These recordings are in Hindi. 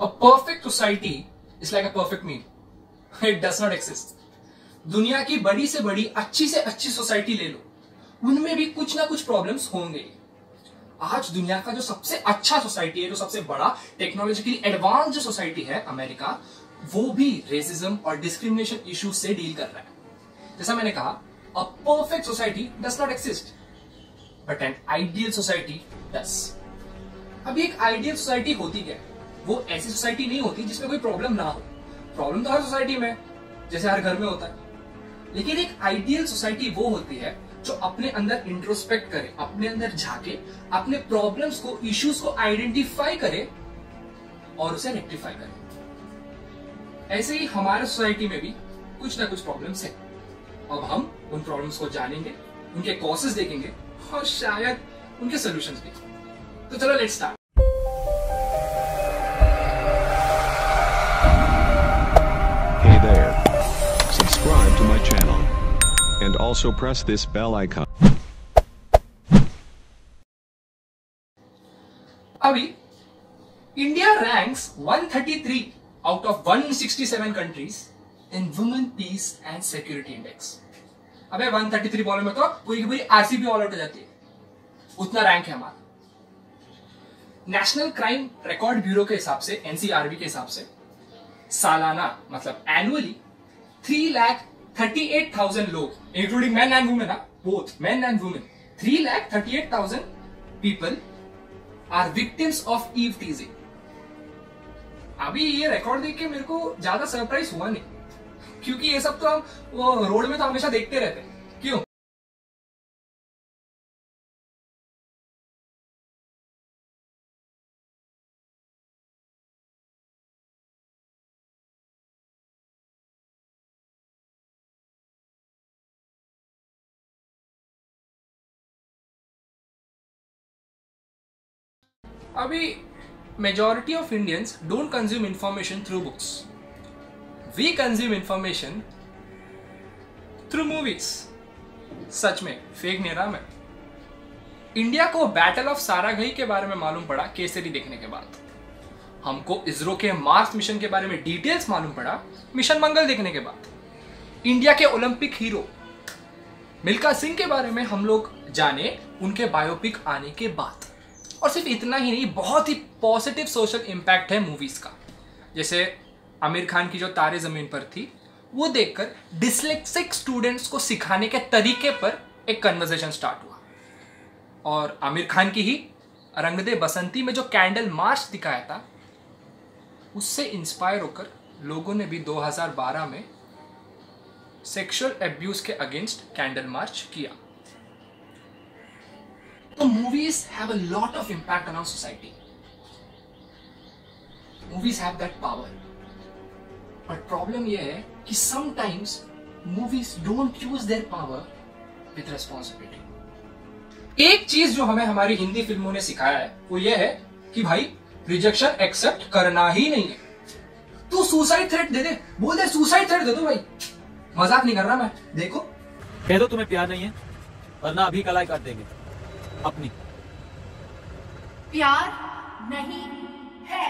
A perfect society is like a perfect meal. It does not exist. दुनिया की बड़ी से अच्छी सोसाइटी ले लो, उनमें भी कुछ ना कुछ प्रॉब्लम्स होंगे। आज दुनिया का जो सबसे अच्छा सोसाइटी है, जो सबसे बड़ा टेक्नोलॉजिकली एडवांस जो सोसाइटी है अमेरिका, वो भी रेसिज्म और डिस्क्रिमिनेशन इश्यूज से डील कर रहा है। जैसा मैंने कहा, a perfect society does not exist, but an ideal society does. अभी एक आइडियल सोसाइटी होती क्या है? वो ऐसी सोसाइटी नहीं होती जिसमें कोई प्रॉब्लम ना हो। प्रॉब्लम तो हर सोसाइटी में, जैसे हर घर में होता है। लेकिन एक आइडियल सोसाइटी वो होती है जो अपने अंदर इंट्रोस्पेक्ट करे, अपने अंदर झांके, अपने प्रॉब्लम्स को, इश्यूज को आइडेंटिफाई करे और उसे रेक्टिफाई करे। ऐसे ही हमारे सोसाइटी में भी कुछ ना कुछ प्रॉब्लम्स है। अब हम उन प्रॉब्लम्स को जानेंगे, उनके कॉजेस देखेंगे और शायद उनके सॉल्यूशंस भी। तो चलो let's start. Hey there. Subscribe to my channel. And also press this bell icon. अभी India ranks 133 out of 167 countries in women peace and security index. अबे 133 बोलने में तो पूरी की पूरी आरसीबी ऑल आउट हो जाती है, उतना रैंक है हमारा। नेशनल क्राइम रिकॉर्ड ब्यूरो के हिसाब से, एनसीआरबी के हिसाब से, सालाना मतलब एनुअली 3,38,000 लोग, including man and women, both man and women, 3,38,000 people are victims of eve teasing. अभी ये रिकॉर्ड देख के मेरे को ज्यादा सरप्राइज हुआ नहीं, क्योंकि ये सब तो हम वो रोड में तो हमेशा देखते रहते हैं। क्यों? अभी majority of Indians don't consume information through books, we consume information through movies. सच में फेक नहीं रहा मैं। इंडिया को बैटल ऑफ साराघई के बारे में मालूम पड़ा केसरी देखने के बाद। हमको इसरो के मार्स मिशन के बारे में डिटेल्स मालूम पड़ा मिशन मंगल देखने के बाद। इंडिया के ओलंपिक हीरो मिल्खा सिंह के बारे में हम लोग जाने उनके बायोपिक आने के बाद। और सिर्फ इतना ही नहीं, बहुत ही पॉजिटिव सोशल इंपैक्ट है मूवीज का। जैसे आमिर खान की जो तारे जमीन पर थी, वो देखकर डिसलेक्सिक स्टूडेंट्स को सिखाने के तरीके पर एक कन्वर्सेशन स्टार्ट हुआ। और आमिर खान की ही रंग दे बसंती में जो कैंडल मार्च दिखाया था, उससे इंस्पायर होकर लोगों ने भी 2012 में सेक्सुअल एब्यूज के अगेंस्ट कैंडल मार्च किया। So movies have a lot of impact on our society. Movies have that power. But problem ये है कि sometimes movies don't use their power with responsibility. एक चीज जो हमें हमारी हिंदी फिल्मों ने सिखाया है वो ये है कि भाई रिजेक्शन एक्सेप्ट करना ही नहीं है। तू सुसाइड थ्रेट दे दे, बोल दे सुसाइड थ्रेट दे दो भाई, मजाक नहीं कर रहा मैं। देखो, कह दो तुम्हें प्यार नहीं है, वरना अभी कलाई काट देंगे अपनी। प्यार नहीं है।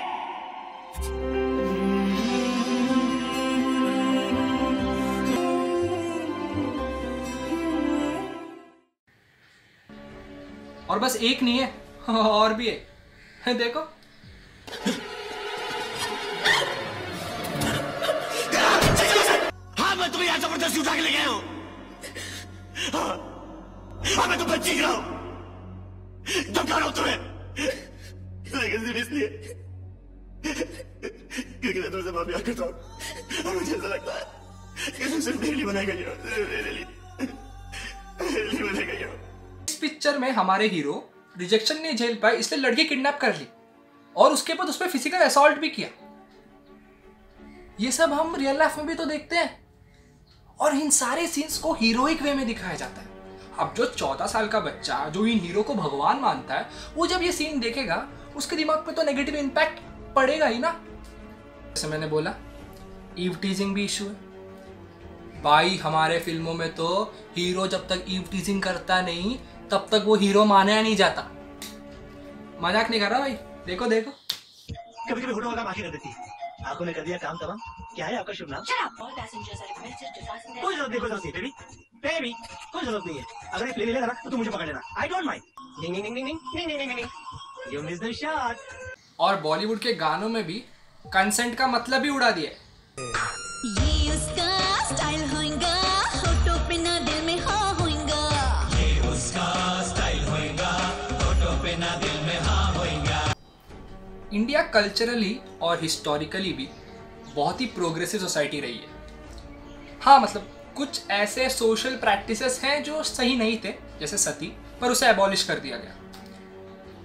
और बस एक नहीं है, और भी है। देखो, हाँ मैं तुम्हें यहाँ जबरदस्ती उठा के ले गया हूँ। हाँ मैं तुम्हें चीख रहा हूँ, धमका रहा हूँ तुम्हें, लेकिन सिर्फ इसलिए क्योंकि मैं तुमसे बहुत प्यार करता हूँ और मुझे ऐसा लगता है कि तुम सिर्फ मेरे लिए बनाई गई हो, मेरे लिए बनाई गई हो। इस पिक्चर में हमारे हीरो रिजेक्शन नहीं झेल पाए, इसलिए लड़की किडनैप कर ली और उसके बाद उस पर फिजिकल असॉल्ट भी किया। ये सब हम रियल लाइफ में भी तो देखते हैं, और इन सारे सीन्स को हीरोइक वे में दिखाया जाता है। अब जो 14 साल का बच्चा जो इन हीरो को भगवान मानता है, वो जब ये सीन देखेगा उसके दिमाग पे तो नेगेटिव इंपैक्ट पड़ेगा ही ना। जैसे मैंने बोला, ईव टीजिंग भी इशू है भाई। हमारे फिल्मों में तो हीरो जब तक ईव टीजिंग करता नहीं तब तक वो हीरो माना नहीं जाता। मजाक नहीं कर रहा भाई, देखो देखो। कभी कभी होटल का बाकी कर देती है। आपको ने कर दिया काम तमाम। क्या है आपका शुभ नाम? All passengers are requested to fasten their कोई जरूरत नहीं, कोई जरूरत नहीं बेबी, बेबी कोई जरूरत नहीं है। अगर ये प्लेन ले लेगा ना तो तुम मुझे पकड़ लेना, I don't mind. Ding ding ding ding ding ding ding, you miss the shot. और बॉलीवुड के गानों में भी कंसेंट का मतलब ही उड़ा दिया है। ये उसका स्टाइल होएगा, होठों पे ना दिल में हाँ होएगा। ये उसका स्टाइल होएगा, होठों पे ना दिल में हाँ होएगा। इंडिया कल्चरली और हिस्टोरिकली भी बहुत ही प्रोग्रेसिव सोसाइटी रही है। हाँ, मतलब कुछ ऐसे सोशल प्रैक्टिसेस हैं जो सही नहीं थे, जैसे सती, पर उसे एबॉलिश कर दिया गया।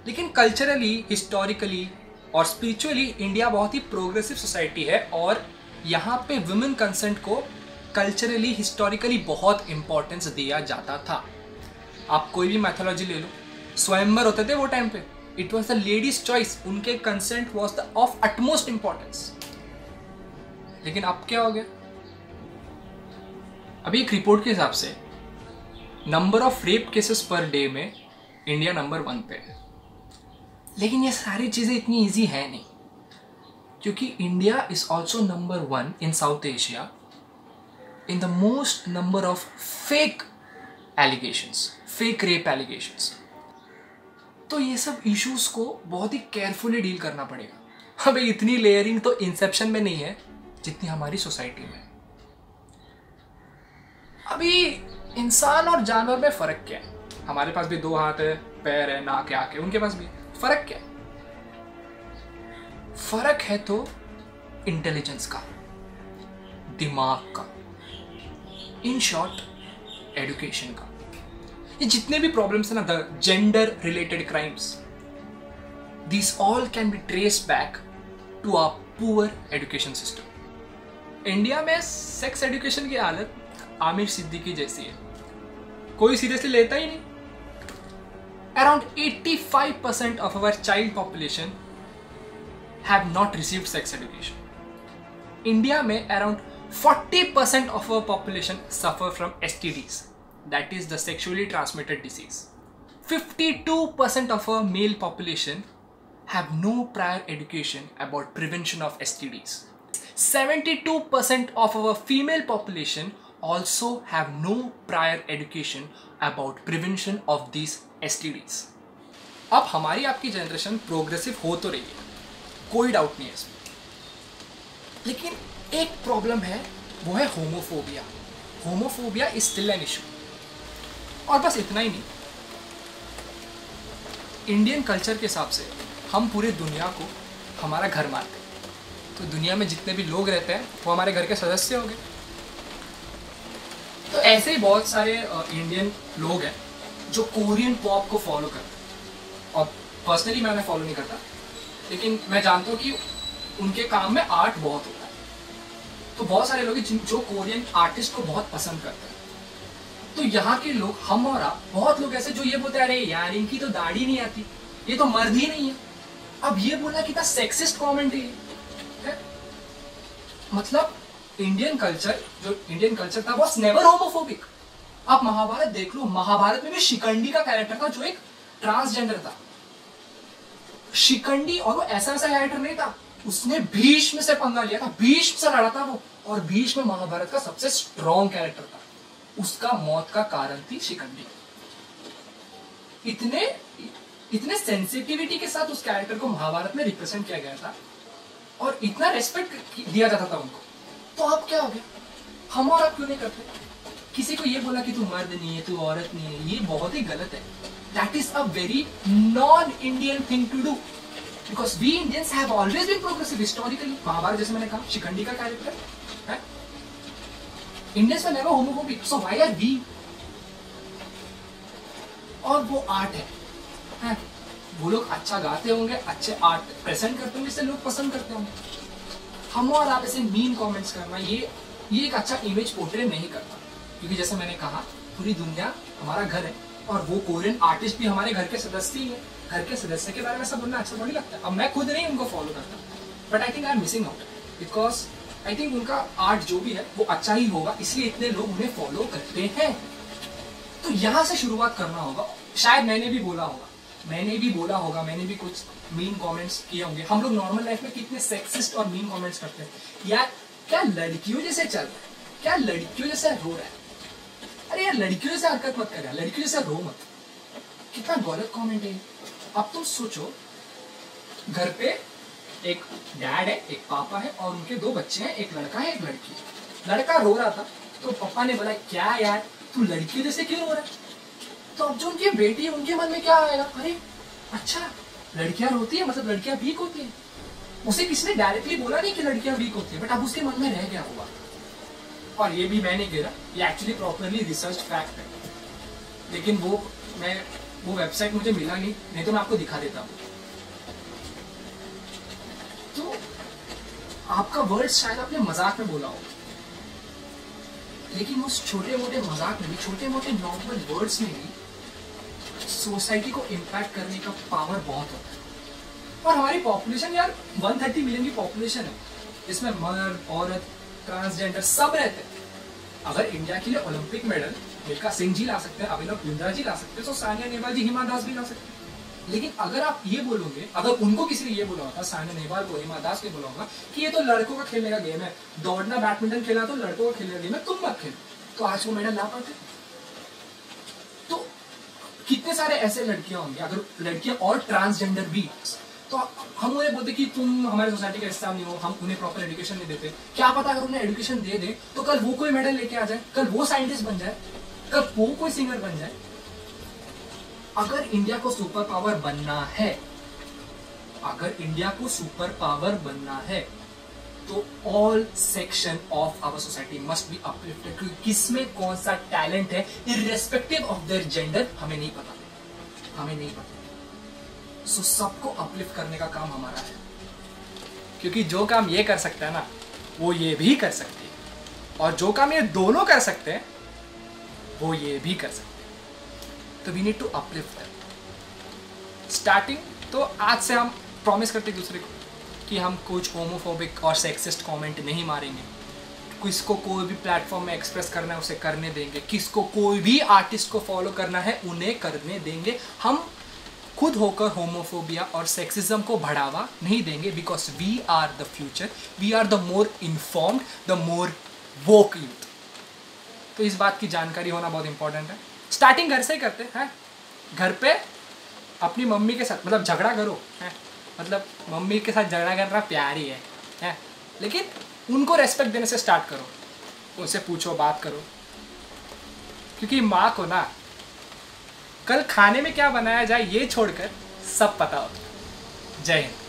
लेकिन कल्चरली, हिस्टोरिकली और स्पिरिचुअली इंडिया बहुत ही प्रोग्रेसिव सोसाइटी है और यहाँ पे वुमेन कंसेंट को कल्चरली, हिस्टोरिकली बहुत इंपॉर्टेंस दिया जाता था। आप कोई भी मैथोलॉजी ले लो, स्वयंवर होते थे वो टाइम पे, it was the ladies choice, उनके consent was the of utmost importance. लेकिन अब क्या हो गया? अभी एक रिपोर्ट के हिसाब से number of rape cases per day में इंडिया नंबर 1 पे है। लेकिन ये सारी चीजें इतनी इजी है नहीं, क्योंकि India is also number 1 in south Asia in the most number of fake allegations, fake rape allegations. तो ये सब इश्यूज को बहुत ही केयरफुली डील करना पड़ेगा। अब इतनी लेयरिंग तो इंसेप्शन में नहीं है जितनी हमारी सोसाइटी में। अभी इंसान और जानवर में फर्क क्या है? हमारे पास भी 2 हाथ है, पैर है, नाक है, आंखें है, उनके पास भी। फर्क क्या है? फर्क है तो इंटेलिजेंस का, दिमाग का, इन शॉर्ट एजुकेशन का। ये जितने भी प्रॉब्लम्स है ना, the gender related crimes, this all can be traced back to our poor education system. India में सेक्स एजुकेशन की हालत आमिर सिद्दीकी जैसी है, कोई सीरियसली लेता ही नहीं। Around 85% of our child population have not received sex education. India में around 40% of our population suffer from STDs, that is the sexually transmitted disease. 52% of our male population have no prior education about prevention of STDs. 72% of our female population also have no prior education about prevention of these STDs. अब हमारी आपकी जनरेशन प्रोग्रेसिव हो तो रही है, कोई डाउट नहीं है इसमें, लेकिन एक प्रॉब्लम है, वो है homophobia. Homophobia is still an issue. और बस इतना ही नहीं, इंडियन कल्चर के हिसाब से हम पूरी दुनिया को हमारा घर मानते हैं। तो दुनिया में जितने भी लोग रहते हैं वो हमारे घर के सदस्य हो गए। तो ऐसे ही बहुत सारे इंडियन लोग हैं जो कोरियन पॉप को फॉलो करते हैं। और पर्सनली मैं उन्हें फॉलो नहीं करता, लेकिन मैं जानता हूँ कि उनके काम में आर्ट बहुत होता है। तो बहुत सारे लोग हैं जो कोरियन आर्टिस्ट को बहुत पसंद करते हैं। तो यहाँ के लोग, हम और आप, बहुत लोग ऐसे जो ये बोलते हैं, अरे यार इनकी तो दाढ़ी नहीं आती, ये तो मर्द ही नहीं है। अब ये बोला कितना सेक्सिस्ट कमेंट है। मतलब इंडियन कल्चर था वॉज नेवर होमोफोबिक। आप महाभारत देख लो, महाभारत में भी शिखंडी का कैरेक्टर था जो एक ट्रांसजेंडर था। शिखंडी, और वो ऐसा कैरेक्टर नहीं था, उसने भीष्म से पंगा लिया था, भीष्म से लड़ा था वो, और भीष्म महाभारत का सबसे स्ट्रॉन्ग कैरेक्टर था। उसका मौत का कारण थी शिखंडी। इतने सेंसिटिविटी के साथ उस कैरेक्टर को महाभारत में रिप्रेजेंट किया गया था और इतना रेस्पेक्ट दिया जाता था उनको। तो अब क्या हो गया? हम और आप क्यों नहीं करते? किसी को ये बोला कि तू मर्द नहीं है, तू औरत नहीं है, ये बहुत ही गलत है। That is a very non Indian thing to do, because we Indians have always been progressive historically. Mahabharata जैसे मैंने कहा, शिखंडी का कैरेक्टर है, Indians were never homophobic, so why are we? और वो आर्ट है, वो लोग अच्छा गाते होंगे, अच्छे आर्ट प्रेजेंट करते होंगे, इससे लोग पसंद करते होंगे। हम और आप ऐसे मीन कमेंट्स करना ये एक अच्छा इमेज पोर्ट्रे नहीं करता, क्योंकि जैसे मैंने कहा पूरी दुनिया हमारा घर है और वो कोरियन आर्टिस्ट भी हमारे घर के सदस्य ही है। घर के सदस्य के बारे में सब बोलना अच्छा थोड़ी लगता है। अब मैं खुद नहीं उनको फॉलो करता, but I think I am missing out, because I think उनका आर्ट जो भी है वो अच्छा ही होगा, इसलिए इतने लोग उन्हें फॉलो करते हैं। तो यहाँ से शुरुआत करना होगा। शायद मैंने भी बोला होगा, मैंने भी बोला होगा, मैंने भी कुछ मीन कमेंट्स किए होंगे। हम लोग नॉर्मल लाइफ में कितने सेक्सिस्ट और मीन कमेंट्स करते हैं, यार क्या लड़कियों जैसे चल रहा है, क्या लड़कियों जैसे रो रहा है, अरे यार लड़कियों जैसे हरकत मत कर यार, लड़कियों जैसे रो मत, कितना गलत कमेंट है। अब तुम सोचो, घर पे एक डैड है, एक पापा है और उनके 2 बच्चे हैं, एक लड़का है एक लड़की। लड़का रो रहा था तो पापा ने बोला क्या यार तू लड़कियों जैसे क्यों रो रहा है। तो अब जो उनकी बेटी है उनके मन में क्या आएगा, अरे अच्छा लड़कियां रोती है मतलब लड़कियां वीक होती है। उसे किसी ने डायरेक्टली बोला नहीं कि लड़कियां वीक होती है, बट अब उसके मन में रह गया हुआ। और ये भी मैं नहीं कह रहा, ये एक्चुअली प्रॉपरली रिसर्च फैक्ट है, लेकिन वो वेबसाइट मुझे मिला नहीं तो मैं आपको दिखा देता हूँ। तो आपका वर्ड शायद आपने मजाक में बोला हो, लेकिन उस छोटे मोटे मजाक में भी, छोटे मोटे नॉर्मल वर्ड्स में भी सोसाइटी को इम्पैक्ट करने का पावर बहुत होता है। और हमारी पॉपुलेशन यार 130 मिलियन की पॉपुलेशन है, इसमें मर्द औरत ट्रांसजेंडर सब रहते हैं। अगर इंडिया के लिए ओलंपिक मेडल मिल्खा सिंह जी ला सकते हैं, अभिनव बिंद्रा जी ला सकते हैं, तो सानिया नेहवाल जी, हिमा दास भी ला सकते हैं। लेकिन अगर आप ये बोलोगे, अगर उनको किसी ने ये बोला होता, सानिया नेहवाल को, हिमा दास को बोला होगा कि ये तो लड़कों का खेलने का गेम है, दौड़ना बैडमिंटन खेलना तो लड़कों का खेलने का गेम है, तुम मत खेलो, तो आज वो मेडल ला पाते। तो कितने सारे ऐसे लड़कियां होंगी, अगर लड़कियां और ट्रांसजेंडर भी, तो हम उन्हें बोलते कि तुम हमारे सोसाइटी का हिस्सा नहीं हो, हम उन्हें प्रॉपर एजुकेशन नहीं देते। क्या पता अगर उन्हें एजुकेशन दे दे तो कल वो कोई मेडल लेके आ जाए, कल वो साइंटिस्ट बन जाए, कल वो कोई सिंगर बन जाए। अगर इंडिया को सुपर पावर बनना है, अगर इंडिया को सुपर पावर बनना है, तो all section of our society must be uplifted. किसमें कौन सा टैलेंट है, इररेस्पेक्टिव ऑफ देयर जेंडर, हमें नहीं पता, हमें नहीं पता। सो सबको अपलिफ्ट करने का काम हमारा है, क्योंकि जो काम ये कर सकता है ना, वो ये भी कर सकती है, और जो काम ये दोनों कर सकते हैं वो ये भी कर सकते हैं। तो we need to uplift them. Starting तो आज से हम प्रॉमिस करते एक दूसरे को कि हम कुछ होमोफोबिक और सेक्सिस्ट कमेंट नहीं मारेंगे, किसको कोई भी प्लेटफॉर्म में एक्सप्रेस करना है उसे करने देंगे, किसको कोई भी आर्टिस्ट को फॉलो करना है उन्हें करने देंगे। हम खुद होकर होमोफोबिया और सेक्सिज्म को बढ़ावा नहीं देंगे, because we are the future, we are the more informed, the more woke youth. तो इस बात की जानकारी होना बहुत इंपॉर्टेंट है। स्टार्टिंग घर से ही करते हैं, घर पे अपनी मम्मी के साथ, मतलब झगड़ा करो है, मतलब मम्मी के साथ झगड़ा करना प्यार ही है, लेकिन उनको रेस्पेक्ट देने से स्टार्ट करो, उनसे पूछो, बात करो, क्योंकि माँ को ना कल खाने में क्या बनाया जाए ये छोड़कर सब पता होता है। जय हिंद।